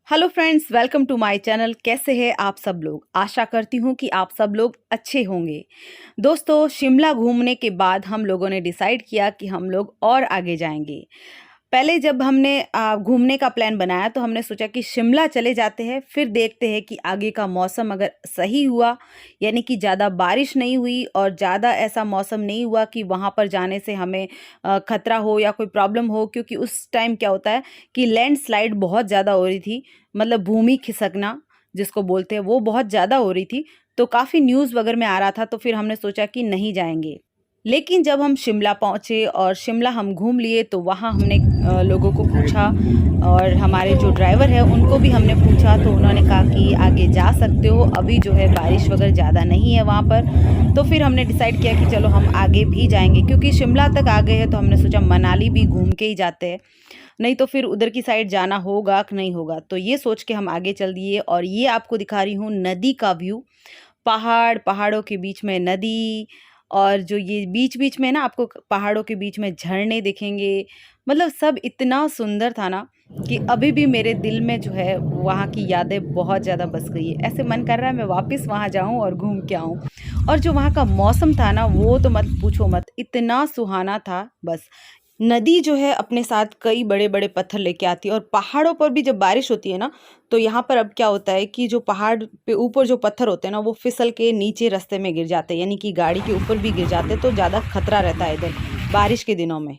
Hello friends, welcome to my channel. कैसे हैं आप सब लोग? आशा करती हूँ कि आप सब लोग अच्छे होंगे। दोस्तों, शिमला घूमने के बाद हम लोगों ने डिसाइड किया कि हम लोग और आगे जाएंगे। पहले जब हमने घूमने का प्लान बनाया तो हमने सोचा कि शिमला चले जाते हैं, फिर देखते हैं कि आगे का मौसम अगर सही हुआ, यानी कि ज़्यादा बारिश नहीं हुई और ज़्यादा ऐसा मौसम नहीं हुआ कि वहाँ पर जाने से हमें खतरा हो या कोई प्रॉब्लम हो, क्योंकि उस टाइम क्या होता है कि लैंडस्लाइड बहुत ज़्यादा हो रही थी। मतलब भूमि खिसकना जिसको बोलते हैं, वो बहुत ज़्यादा हो रही थी। तो काफ़ी न्यूज़ वगैरह में आ रहा था, तो फिर हमने सोचा कि नहीं जाएंगे। लेकिन जब हम शिमला पहुँचे और शिमला हम घूम लिए तो वहाँ हमने लोगों को पूछा, और हमारे जो ड्राइवर है उनको भी हमने पूछा, तो उन्होंने कहा कि आगे जा सकते हो, अभी जो है बारिश वगैरह ज़्यादा नहीं है वहाँ पर। तो फिर हमने डिसाइड किया कि चलो हम आगे भी जाएंगे, क्योंकि शिमला तक आ गए हैं तो हमने सोचा मनाली भी घूम के ही जाते हैं, नहीं तो फिर उधर की साइड जाना होगा कि नहीं होगा। तो ये सोच के हम आगे चल दिए, और ये आपको दिखा रही हूँ नदी का व्यू। पहाड़ों के बीच में नदी, और जो ये बीच-बीच में ना आपको पहाड़ों के बीच में झरने दिखेंगे। मतलब सब इतना सुंदर था ना कि अभी भी मेरे दिल में जो है वहाँ की यादें बहुत ज़्यादा बस गई है। ऐसे मन कर रहा है मैं वापस वहाँ जाऊँ और घूम के आऊँ। और जो वहाँ का मौसम था ना, वो तो मत पूछो मत, इतना सुहाना था बस। नदी जो है अपने साथ कई बड़े-बड़े पत्थर लेके आती है, और पहाड़ों पर भी जब बारिश होती है ना, तो यहाँ पर अब क्या होता है कि जो पहाड़ पे ऊपर जो पत्थर होते हैं ना, वो फिसल के नीचे रास्ते में गिर जाते हैं, यानी कि गाड़ी के ऊपर भी गिर जाते हैं, तो ज़्यादा खतरा रहता है इधर बारिश के दिनों में।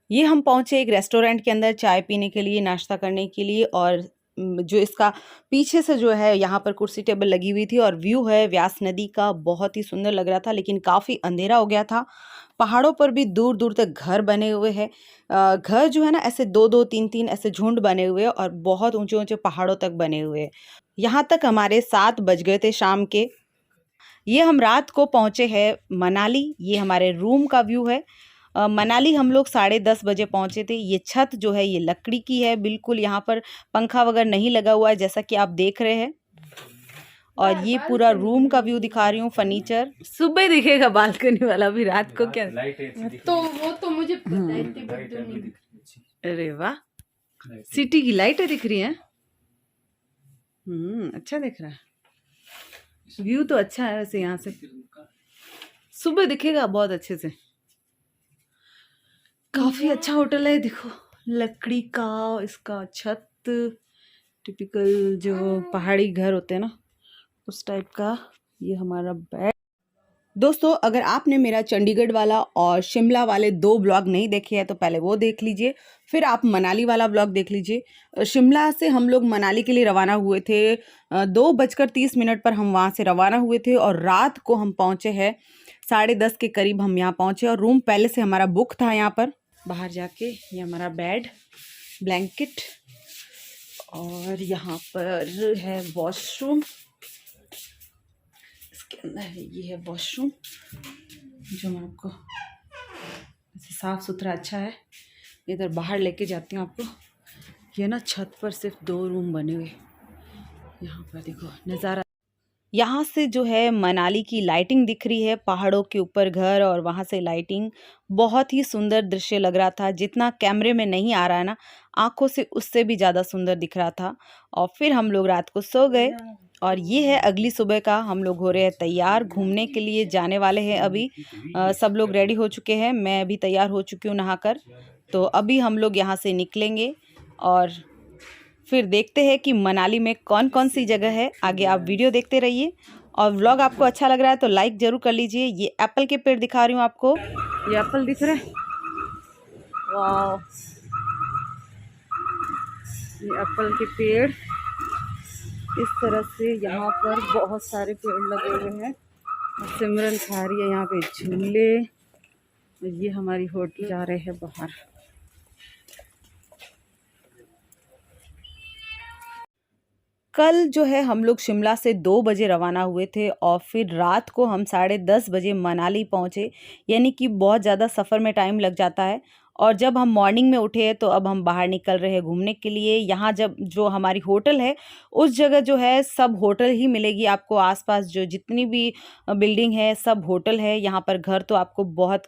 ये हम पहुँचे एक रेस्टोरेंट के अंदर चाय पीने के लिए, नाश्ता करने के लिए, और जो इसका पीछे से जो है यहाँ पर कुर्सी टेबल लगी हुई थी, और व्यू है व्यास नदी का, बहुत ही सुंदर लग रहा था, लेकिन काफ़ी अंधेरा हो गया था। पहाड़ों पर भी दूर-दूर तक घर बने हुए हैं। घर जो है ना ऐसे 2-2 3-3 ऐसे झुंड बने हुए हैं, और बहुत ऊँचे-ऊँचे पहाड़ों तक बने हुए हैं। यहाँ तक हमारे 7 बज गए थे शाम के। ये हम रात को पहुँचे हैं मनाली। ये हमारे रूम का व्यू है। मनाली हम लोग 10:30 बजे पहुँचे थे। ये छत जो है ये लकड़ी की है, बिल्कुल यहाँ पर पंखा वगैरह नहीं लगा हुआ है, जैसा कि आप देख रहे हैं। और ये पूरा रूम का व्यू दिखा रही हूँ, फर्नीचर। सुबह दिखेगा बालकनी वाला भी, रात को क्या? तो वो तो मुझे पता है इतनी बड़ी नहीं। अरे वाह, सिटी की लाइटें दिख रही हैं। अच्छा दिख रहा है। व्यू तो अच्छा है वैसे, यहाँ से सुबह दिखेगा बहुत अच्छे से। काफी अच्छा होटल है, देखो लकड़ी का इसका छत, टिपिकल जो पहाड़ी घर होते हैं ना उस टाइप का। ये हमारा बेड। दोस्तों, अगर आपने मेरा चंडीगढ़ वाला और शिमला वाले 2 ब्लॉग नहीं देखे हैं तो पहले वो देख लीजिए, फिर आप मनाली वाला ब्लॉग देख लीजिए। शिमला से हम लोग मनाली के लिए रवाना हुए थे। 2:30 पर हम वहाँ से रवाना हुए थे, और रात को हम पहुँचे हैं 10:30 के करीब हम यहाँ पहुँचे, और रूम पहले से हमारा बुक था यहाँ पर। बाहर जाके ये हमारा बेड, ब्लैंकेट, और यहाँ पर है वॉशरूम। इसके अंदर है, ये है वॉशरूम जो मैं आपको साफ सुथरा अच्छा है। इधर बाहर लेके जाती हूँ आपको। ये ना छत पर सिर्फ 2 रूम बने हुए। यहाँ पर देखो नज़ारा, यहाँ से जो है मनाली की लाइटिंग दिख रही है, पहाड़ों के ऊपर घर और वहाँ से लाइटिंग। बहुत ही सुंदर दृश्य लग रहा था, जितना कैमरे में नहीं आ रहा है ना, आंखों से उससे भी ज़्यादा सुंदर दिख रहा था। और फिर हम लोग रात को सो गए, और ये है अगली सुबह का। हम लोग हो रहे हैं तैयार, घूमने के लिए जाने वाले हैं अभी। सब लोग रेडी हो चुके हैं, मैं भी तैयार हो चुकी हूँ नहाकर। तो अभी हम लोग यहाँ से निकलेंगे, और फिर देखते हैं कि मनाली में कौन कौन सी जगह है। आगे आप वीडियो देखते रहिए, और व्लॉग आपको अच्छा लग रहा है तो लाइक ज़रूर कर लीजिए। ये एप्पल के पेड़ दिखा रही हूँ आपको, ये एप्पल दिख रहे हैं, वाह, ये एप्पल के पेड़। इस तरह से यहाँ पर बहुत सारे पेड़ लगे हुए हैं। सिमरन खा रही है यहाँ पे झूले। ये हमारी होटल जा रहे हैं बाहर। कल जो है हम लोग शिमला से 2 बजे रवाना हुए थे, और फिर रात को हम 10:30 बजे मनाली पहुँचे, यानी कि बहुत ज़्यादा सफ़र में टाइम लग जाता है। और जब हम मॉर्निंग में उठे तो अब हम बाहर निकल रहे हैं घूमने के लिए। यहाँ जब जो हमारी होटल है उस जगह जो है सब होटल ही मिलेगी आपको, आसपास जो जितनी भी बिल्डिंग है सब होटल है। यहाँ पर घर तो आपको बहुत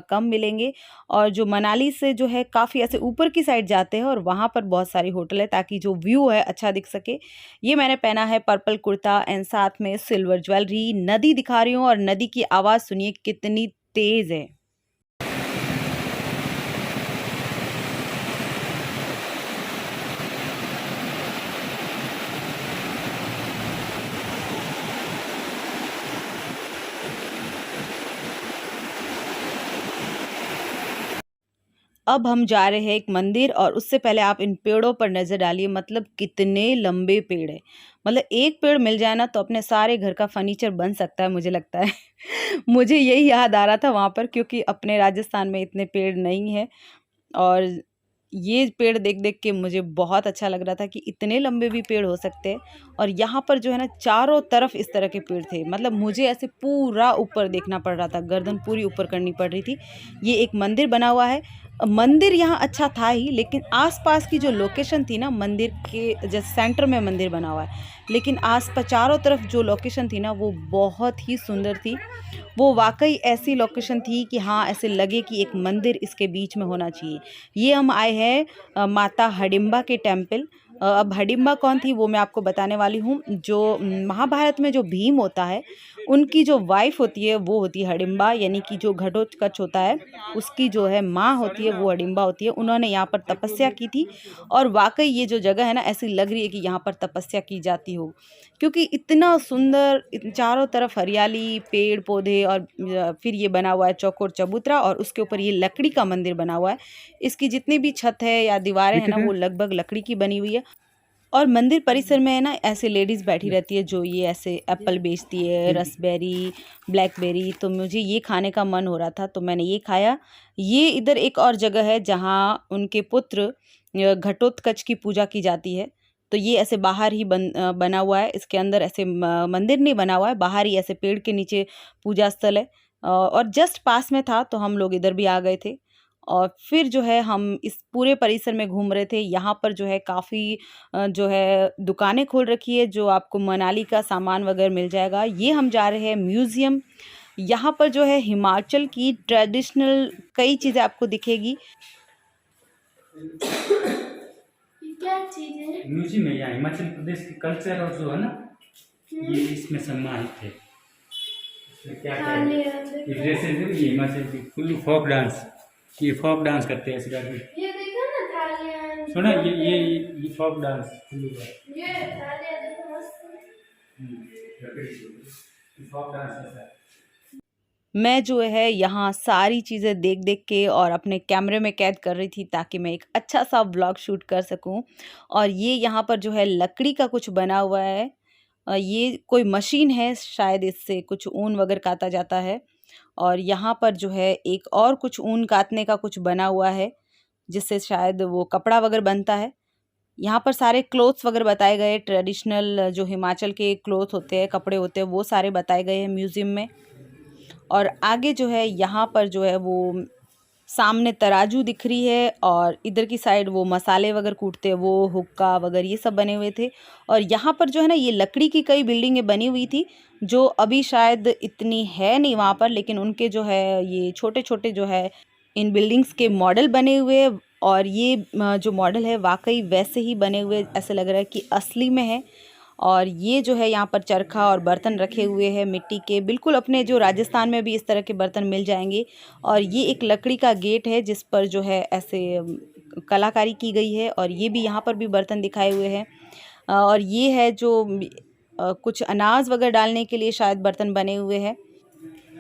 कम मिलेंगे। और जो मनाली से जो है काफ़ी ऐसे ऊपर की साइड जाते हैं और वहाँ पर बहुत सारी होटल है ताकि जो व्यू है अच्छा दिख सके। ये मैंने पहना है पर्पल कुर्ता एंड साथ में सिल्वर ज्वेलरी। नदी दिखा रही हूँ और नदी की आवाज़ सुनिए कितनी तेज़ है। अब हम जा रहे हैं एक मंदिर और उससे पहले आप इन पेड़ों पर नज़र डालिए, मतलब कितने लंबे पेड़ हैं। मतलब एक पेड़ मिल जाए ना तो अपने सारे घर का फर्नीचर बन सकता है मुझे लगता है। मुझे यही याद आ रहा था वहाँ पर, क्योंकि अपने राजस्थान में इतने पेड़ नहीं हैं। और ये पेड़ देख-देख के मुझे बहुत अच्छा लग रहा था कि इतने लंबे भी पेड़ हो सकते हैं। और यहाँ पर जो है ना चारों तरफ इस तरह के पेड़ थे, मतलब मुझे ऐसे पूरा ऊपर देखना पड़ रहा था, गर्दन पूरी ऊपर करनी पड़ रही थी। ये एक मंदिर बना हुआ है। मंदिर यहाँ अच्छा था ही, लेकिन आस-पास की जो लोकेशन थी ना, मंदिर के जैसे सेंटर में मंदिर बना हुआ है, लेकिन आस-पास चारों तरफ जो लोकेशन थी ना वो बहुत ही सुंदर थी। वो वाक़ई ऐसी लोकेशन थी कि हाँ, ऐसे लगे कि एक मंदिर इसके बीच में होना चाहिए। ये हम आए हैं माता हडिम्बा के टेम्पल। अब हडिम्बा कौन थी वो मैं आपको बताने वाली हूँ। जो महाभारत में जो भीम होता है, उनकी जो वाइफ़ होती है वो होती है हडिम्बा, यानी कि जो घटोत्कच होता है उसकी जो है माँ होती है वो हडिम्बा होती है। उन्होंने यहाँ पर तपस्या की थी और वाक़ई ये जो जगह है ना ऐसी लग रही है कि यहाँ पर तपस्या की जाती हो। क्योंकि इतना सुंदर चारों तरफ हरियाली, पेड़-पौधे और फिर ये बना हुआ है चौकोर चबूतरा और उसके ऊपर ये लकड़ी का मंदिर बना हुआ है। इसकी जितनी भी छत है या दीवारें हैं ना वो लगभग लकड़ी की बनी हुई है। और मंदिर परिसर में है ना ऐसे लेडीज़ बैठी रहती है जो ये ऐसे एप्पल बेचती है, रसबेरी, ब्लैकबेरी। तो मुझे ये खाने का मन हो रहा था तो मैंने ये खाया। ये इधर एक और जगह है जहाँ उनके पुत्र घटोत्कच की पूजा की जाती है। तो ये ऐसे बाहर ही बना हुआ है, इसके अंदर ऐसे मंदिर नहीं बना हुआ है, बाहर ही ऐसे पेड़ के नीचे पूजा स्थल है। और जस्ट पास में था तो हम लोग इधर भी आ गए थे। और फिर जो है हम इस पूरे परिसर में घूम रहे थे। यहाँ पर जो है काफ़ी जो है दुकानें खोल रखी है जो आपको मनाली का सामान वगैरह मिल जाएगा। ये हम जा रहे हैं म्यूज़ियम। यहाँ पर जो है हिमाचल की ट्रेडिशनल कई चीज़ें आपको दिखेगी। ये क्या चीज है? म्यूजियम है यहाँ हिमाचल प्रदेश की कल्चर और जो है ना ये इसमें सम्मानित है। इसमें क्या क्या है? ये ड्रेसेस है, ये हिमाचल की फुल फोक डांस, ये फोक डांस करते हैं ऐसे करके। ये देखो ना थालियां। सुना ये फोक डांस ये थालियां देखो मस्त। फोक डांस ऐसा है। मैं जो है यहाँ सारी चीज़ें देख-देख के और अपने कैमरे में कैद कर रही थी ताकि मैं एक अच्छा-सा व्लॉग शूट कर सकूँ। और ये यहाँ पर जो है लकड़ी का कुछ बना हुआ है। ये कोई मशीन है, शायद इससे कुछ ऊन वगैरह काता जाता है। और यहाँ पर जो है एक और कुछ ऊन काटने का कुछ बना हुआ है, जिससे शायद वो कपड़ा वगैरह बनता है। यहाँ पर सारे क्लोथ्स वगैरह बताए गए, ट्रेडिशनल जो हिमाचल के क्लोथ होते हैं, कपड़े होते हैं, वो सारे बताए गए हैं म्यूज़ियम में। और आगे जो है यहाँ पर जो है वो सामने तराजू दिख रही है और इधर की साइड वो मसाले वगैरह कूटते हैं, वो हुक्का वगैरह ये सब बने हुए थे। और यहाँ पर जो है ना ये लकड़ी की कई बिल्डिंगें बनी हुई थी जो अभी शायद इतनी है नहीं वहाँ पर, लेकिन उनके जो है ये छोटे-छोटे जो है इन बिल्डिंग्स के मॉडल बने हुए हैं। और ये जो मॉडल है वाक़ई वैसे ही बने हुए, ऐसे लग रहा है कि असली में है। और ये जो है यहाँ पर चरखा और बर्तन रखे हुए हैं मिट्टी के, बिल्कुल अपने जो राजस्थान में भी इस तरह के बर्तन मिल जाएंगे। और ये एक लकड़ी का गेट है जिस पर जो है ऐसे कलाकारी की गई है और ये भी यहाँ पर भी बर्तन दिखाए हुए हैं। और ये है जो कुछ अनाज वगैरह डालने के लिए शायद बर्तन बने हुए हैं।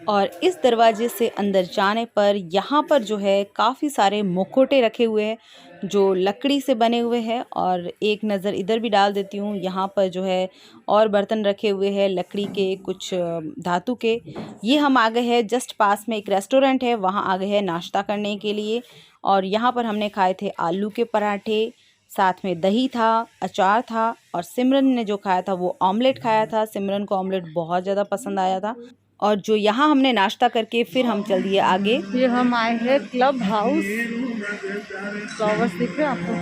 और इस दरवाजे से अंदर जाने पर यहाँ पर जो है काफ़ी सारे मुखौटे रखे हुए हैं जो लकड़ी से बने हुए हैं। और एक नज़र इधर भी डाल देती हूँ, यहाँ पर जो है और बर्तन रखे हुए हैं लकड़ी के, कुछ धातु के। ये हम आ गए हैं जस्ट पास में एक रेस्टोरेंट है, वहाँ आ गए हैं नाश्ता करने के लिए। और यहाँ पर हमने खाए थे आलू के पराठे, साथ में दही था, अचार था। और सिमरन ने जो खाया था वो ऑमलेट खाया था। सिमरन को ऑमलेट बहुत ज़्यादा पसंद आया था। और जो यहाँ हमने नाश्ता करके फिर हम चल दिए आगे। ये हम आए हैं क्लब हाउस। फ्लावर्स दिख रहे हैं आपको?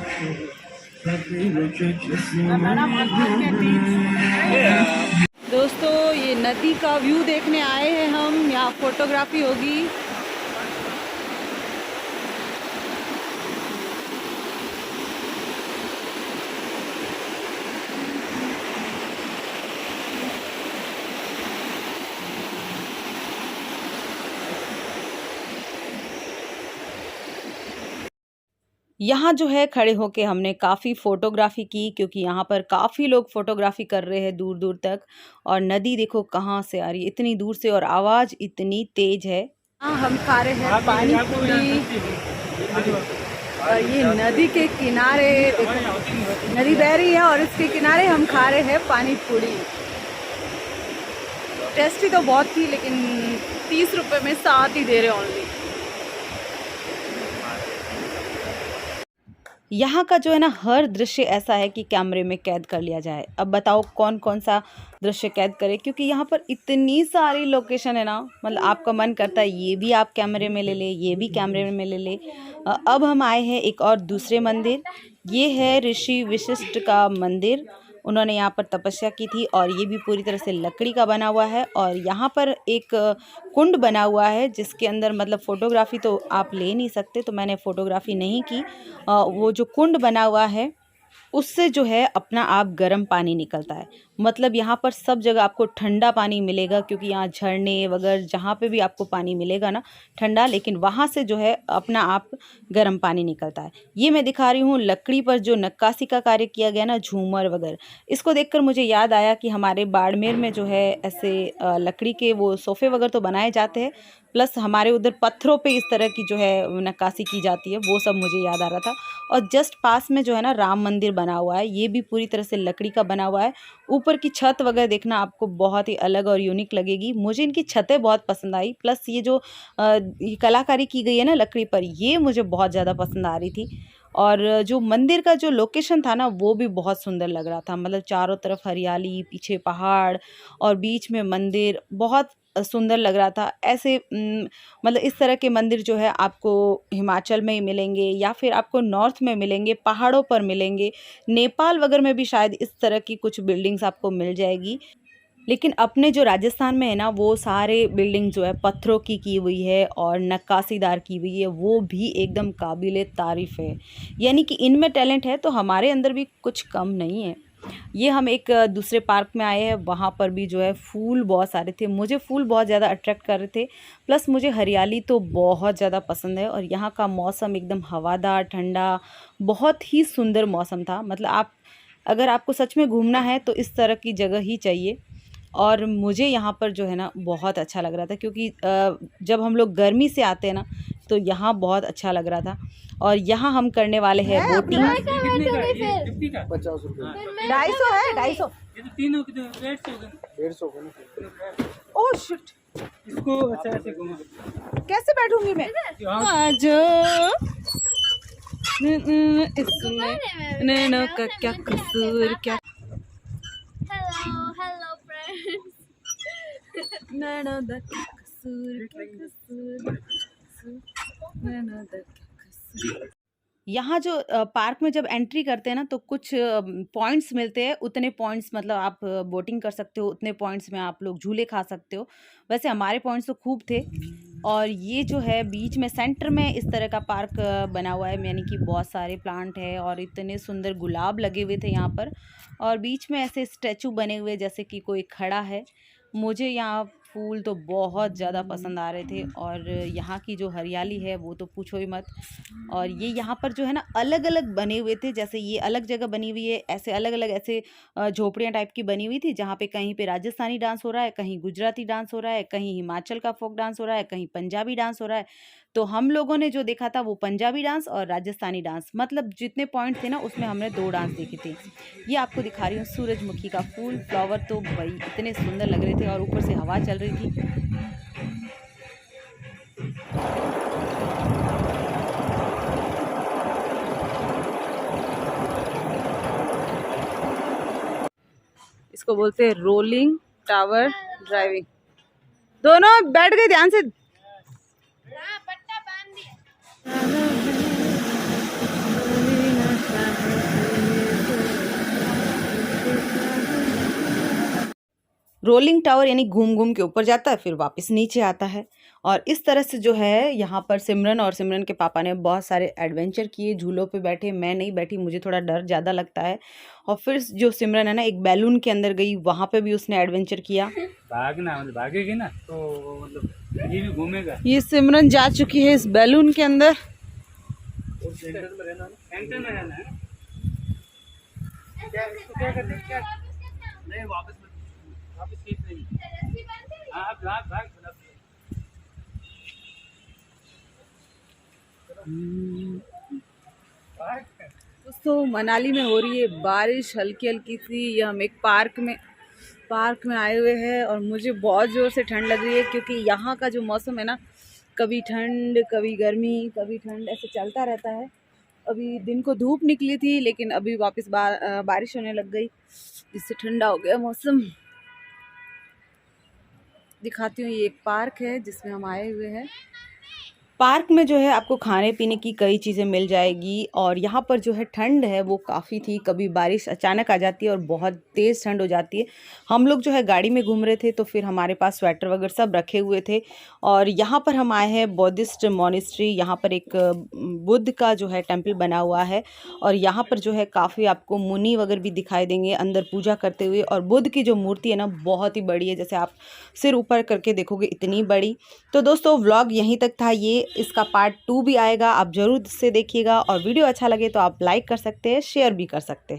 दोस्तों ये नदी का व्यू देखने आए हैं हम, यहाँ फोटोग्राफी होगी। यहाँ जो है खड़े होके हमने काफ़ी फ़ोटोग्राफ़ी की, क्योंकि यहाँ पर काफ़ी लोग फ़ोटोग्राफ़ी कर रहे हैं दूर दूर तक। और नदी देखो कहाँ से आ रही है, इतनी दूर से, और आवाज़ इतनी तेज़ है। हाँ, हम खा रहे हैं पानी पूरी। और ये नदी के किनारे देखो, नदी बह रही है और इसके किनारे हम खा रहे हैं पानी पूरी। टेस्टी तो बहुत थी, लेकिन 30 रुपये में 7 ही दे रहे ओनली। यहाँ का जो है ना हर दृश्य ऐसा है कि कैमरे में कैद कर लिया जाए। अब बताओ कौन कौन सा दृश्य कैद करे, क्योंकि यहाँ पर इतनी सारी लोकेशन है ना, मतलब आपका मन करता है ये भी आप कैमरे में ले ले, ये भी कैमरे में ले ले। अब हम आए हैं एक और दूसरे मंदिर। ये है ऋषि वशिष्ठ का मंदिर। उन्होंने यहाँ पर तपस्या की थी, और ये भी पूरी तरह से लकड़ी का बना हुआ है। और यहाँ पर एक कुंड बना हुआ है जिसके अंदर मतलब फ़ोटोग्राफ़ी तो आप ले नहीं सकते, तो मैंने फ़ोटोग्राफ़ी नहीं की। वो जो कुंड बना हुआ है उससे जो है अपना आप गर्म पानी निकलता है। मतलब यहाँ पर सब जगह आपको ठंडा पानी मिलेगा, क्योंकि यहाँ झरने वगैरह जहाँ पे भी आपको पानी मिलेगा ना ठंडा, लेकिन वहाँ से जो है अपना आप गर्म पानी निकलता है। ये मैं दिखा रही हूँ लकड़ी पर जो नक्काशी का कार्य किया गया ना, झूमर वगैरह। इसको देखकर मुझे याद आया कि हमारे बाड़मेर में जो है ऐसे लकड़ी के वो सोफ़े वगैरह तो बनाए जाते हैं, प्लस हमारे उधर पत्थरों पे इस तरह की जो है नक्काशी की जाती है, वो सब मुझे याद आ रहा था। और जस्ट पास में जो है ना राम मंदिर बना हुआ है, ये भी पूरी तरह से लकड़ी का बना हुआ है। ऊपर की छत वगैरह देखना आपको बहुत ही अलग और यूनिक लगेगी। मुझे इनकी छतें बहुत पसंद आई, प्लस ये जो ये कलाकारी की गई है ना लकड़ी पर, ये मुझे बहुत ज़्यादा पसंद आ रही थी। और जो मंदिर का जो लोकेशन था ना, वो भी बहुत सुंदर लग रहा था। मतलब चारों तरफ हरियाली, पीछे पहाड़ और बीच में मंदिर, बहुत सुंदर लग रहा था। ऐसे मतलब इस तरह के मंदिर जो है आपको हिमाचल में ही मिलेंगे, या फिर आपको नॉर्थ में मिलेंगे, पहाड़ों पर मिलेंगे। नेपाल वगैरह में भी शायद इस तरह की कुछ बिल्डिंग्स आपको मिल जाएगी। लेकिन अपने जो राजस्थान में है ना, वो सारे बिल्डिंग जो है पत्थरों की हुई है और नक्काशीदार की हुई है, वो भी एकदम काबिले तारीफ़ है। यानी कि इनमें टैलेंट है, तो हमारे अंदर भी कुछ कम नहीं है। ये हम एक दूसरे पार्क में आए हैं, वहाँ पर भी जो है फूल बहुत सारे थे। मुझे फूल बहुत ज़्यादा अट्रैक्ट कर रहे थे, प्लस मुझे हरियाली तो बहुत ज़्यादा पसंद है। और यहाँ का मौसम एकदम हवादार, ठंडा, बहुत ही सुंदर मौसम था। मतलब अगर आपको सच में घूमना है तो इस तरह की जगह ही चाहिए। और मुझे यहाँ पर जो है ना बहुत अच्छा लग रहा था, क्योंकि जब हम लोग गर्मी से आते हैं ना, तो यहाँ बहुत अच्छा लग रहा था। और यहाँ हम करने वाले हैं बोटिंग। 50 रुपये। 250 है, 250। ये तो तीनों की तो 150 150 ओह शिट, इसको अच्छा ऐसे घुमा। कैसे बैठूंगी मैं? आज इसमें नैनो का क्या कसूर, क्या Hello friends. नैनो दा क्या कसूर, क्या कसूर, नैनो दा क्या कसूर। यहाँ जो पार्क में जब एंट्री करते हैं ना, तो कुछ पॉइंट्स मिलते हैं। उतने पॉइंट्स मतलब आप बोटिंग कर सकते हो, उतने पॉइंट्स में आप लोग झूले खा सकते हो। वैसे हमारे पॉइंट्स तो खूब थे। और ये जो है बीच में सेंटर में इस तरह का पार्क बना हुआ है, यानी कि बहुत सारे प्लांट है और इतने सुंदर गुलाब लगे हुए थे यहाँ पर। और बीच में ऐसे स्टैचू बने हुए जैसे कि कोई खड़ा है। मुझे यहाँ फूल तो बहुत ज़्यादा पसंद आ रहे थे, और यहाँ की जो हरियाली है वो तो पूछो ही मत। और ये यहाँ पर जो है ना अलग अलग बने हुए थे, जैसे ये अलग जगह बनी हुई है, ऐसे अलग अलग ऐसे झोपड़ियाँ टाइप की बनी हुई थी, जहाँ पे कहीं पे राजस्थानी डांस हो रहा है, कहीं गुजराती डांस हो रहा है, कहीं हिमाचल का फोक डांस हो रहा है, कहीं पंजाबी डांस हो रहा है। तो हम लोगों ने जो देखा था वो पंजाबी डांस और राजस्थानी डांस, मतलब जितने पॉइंट थे ना उसमें हमने 2 डांस देखे थे। ये आपको दिखा रही हूँ सूरजमुखी का फूल, फ्लावर तो भाई इतने सुंदर लग रहे थे, और ऊपर से हवा चल रही थी। इसको बोलते हैं रोलिंग टावर ड्राइविंग। दोनों बैठ गए ध्यान से। हाँ पट्टा बांध दिया। रोलिंग टावर यानी घूम घूम के ऊपर जाता है फिर वापस नीचे आता है। और इस तरह से जो है यहाँ पर सिमरन और सिमरन के पापा ने बहुत सारे एडवेंचर किए, झूलों पे बैठे। मैं नहीं बैठी, मुझे थोड़ा डर ज़्यादा लगता है। और फिर जो सिमरन है ना, एक बैलून के अंदर गई, वहाँ पे भी उसने एडवेंचर किया। भागना मतलब भागेगी ना तो मतलब ये भी घूमेगा। ये सिमरन जा चुकी है इस बैलून के अंदर। और सेंटर में रहना है। क्या इसको क्या करते हैं क्या? नहीं वापस खींच नहीं। हाँ आप भाग। दोस्तों मनाली में हो रही है बारिश हल्की हल्की सी। ये हम एक पार्क में आए हुए हैं और मुझे बहुत ज़ोर से ठंड लग रही है, क्योंकि यहाँ का जो मौसम है ना, कभी ठंड कभी गर्मी कभी ठंड ऐसे चलता रहता है। अभी दिन को धूप निकली थी, लेकिन अभी वापस बारिश होने लग गई, जिससे ठंडा हो गया मौसम। दिखाती हूँ, ये एक पार्क है जिसमें हम आए हुए हैं। पार्क में जो है आपको खाने पीने की कई चीज़ें मिल जाएगी। और यहाँ पर जो है ठंड है वो काफ़ी थी, कभी बारिश अचानक आ जाती है और बहुत तेज़ ठंड हो जाती है। हम लोग जो है गाड़ी में घूम रहे थे, तो फिर हमारे पास स्वेटर वगैरह सब रखे हुए थे। और यहाँ पर हम आए हैं बौद्धिस्ट मॉनेस्ट्री। यहाँ पर एक बुद्ध का जो है टेम्पल बना हुआ है, और यहाँ पर जो है काफ़ी आपको मुनि वगैरह भी दिखाई देंगे अंदर पूजा करते हुए। और बुद्ध की जो मूर्ति है ना, बहुत ही बड़ी है, जैसे आप सिर ऊपर करके देखोगे इतनी बड़ी। तो दोस्तों व्लॉग यहीं तक था। ये इसका पार्ट 2 भी आएगा, आप ज़रूर इससे देखिएगा। और वीडियो अच्छा लगे तो आप लाइक कर सकते हैं, शेयर भी कर सकते हैं।